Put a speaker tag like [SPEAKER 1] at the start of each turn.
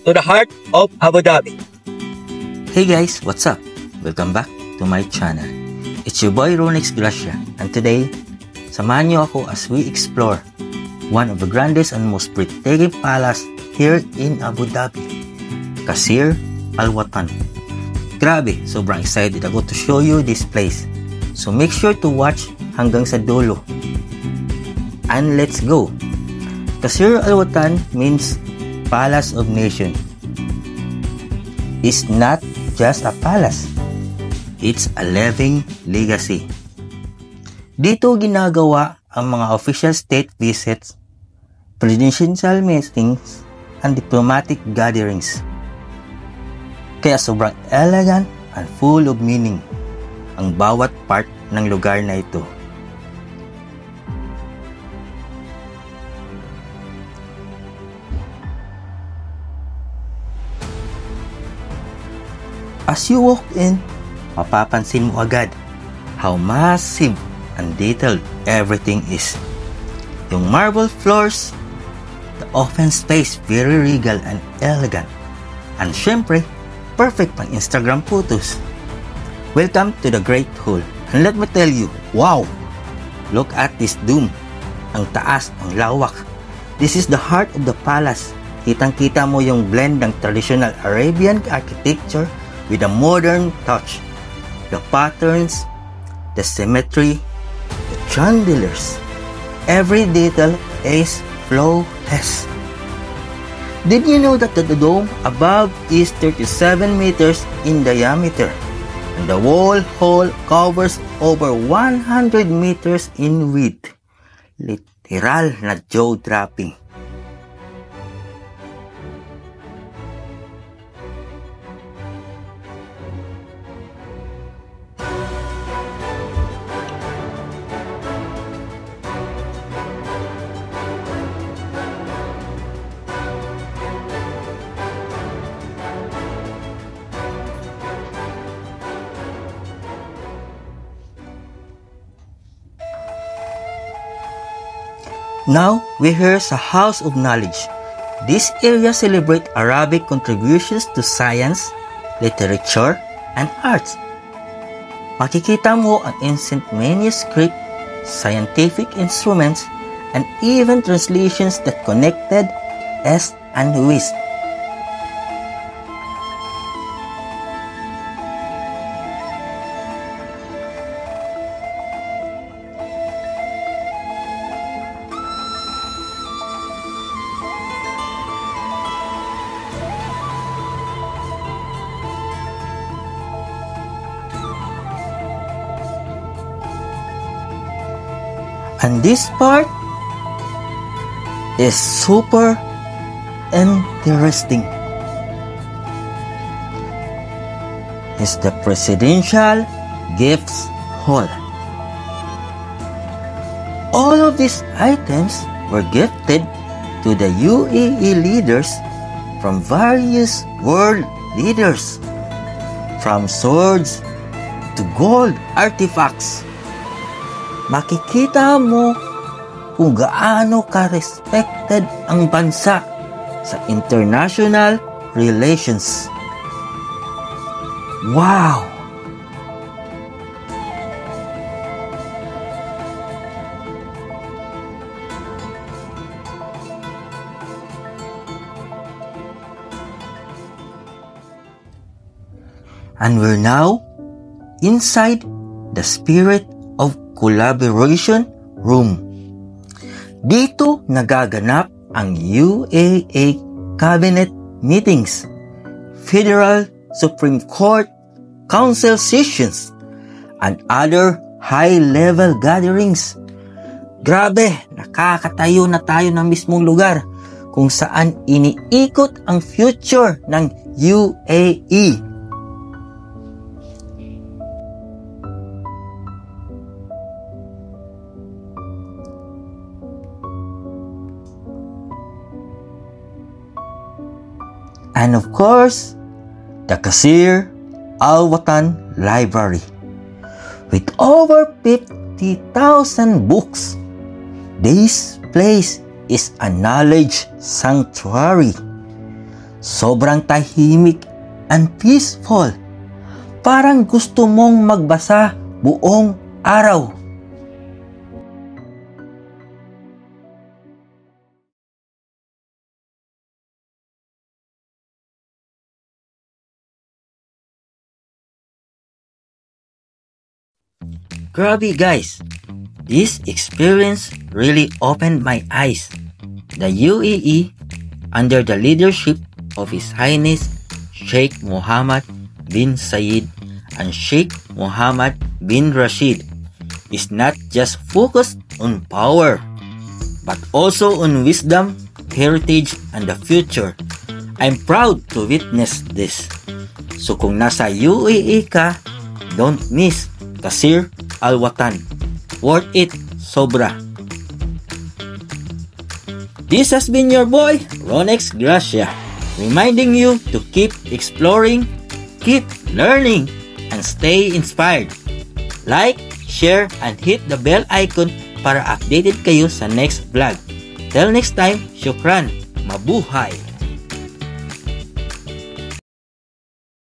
[SPEAKER 1] to the heart of Abu Dhabi.
[SPEAKER 2] Hey guys, what's up? Welcome back to my channel. It's your boy Ronix Gracia, and today, samahan niyo ako as we explore one of the grandest and most breathtaking palace here in Abu Dhabi, Qasr Al Watan. Grabe, sobrang excited ako to show you this place. So make sure to watch hanggang sa dulo. And let's go! Qasr Al Watan means Palace of Nation. It's not just a palace. It's a living legacy. Dito ginagawa ang mga official state visits, presidential meetings, and diplomatic gatherings. Kaya sobrang elegant and full of meaning ang bawat part ng lugar na ito. As you walk in, mapapansin mo agad how massive and detailed everything is. Yung marble floors, the open space, very regal and elegant. And syempre, perfect pang Instagram photos. Welcome to the Great Hall. And let me tell you, wow! Look at this dome. Ang taas, ang lawak. This is the heart of the palace. Kitang-kita mo yung blend ng traditional Arabian architecture with a modern touch. The patterns, the symmetry, the chandeliers. Every detail is flawless. Did you know that the dome above is 37 meters in diameter? And the whole hall covers over 100 meters in width. Literal na jaw-dropping. Now, we're here sa House of Knowledge. This area celebrates Arabic contributions to science, literature, and arts. Makikita mo ang ancient manuscript, scientific instruments, and even translations that connected East and West. And this part is super interesting. It's the Presidential Gifts Hall. All of these items were gifted to the UAE leaders from various world leaders, from swords to gold artifacts. Makikita mo kung gaano ka-respected ang bansa sa international relations. Wow! And we're now inside the Spirit of Collaboration Room. Dito nagaganap ang UAE Cabinet Meetings, Federal Supreme Court Council Sessions, and other high-level gatherings. Grabe, nakakatayo na tayo ng mismong lugar kung saan iniikot ang future ng UAE. And of course, the Qasr Al Watan Library. With over 50,000 books, this place is a knowledge sanctuary. Sobrang tahimik and peaceful. Parang gusto mong magbasa buong araw. Grabe guys, this experience really opened my eyes. The UAE, under the leadership of His Highness Sheikh Mohammed bin Zayed and Sheikh Mohammed bin Rashid, is not just focused on power, but also on wisdom, heritage, and the future. I'm proud to witness this. So kung nasa UAE ka, don't miss Qasr Al Watan. Worth it, sobra. This has been your boy, Ronex Gracia, reminding you to keep exploring, keep learning, and stay inspired. Like, share, and hit the bell icon para updated kayo sa next vlog. Till next time, syukran, mabuhay!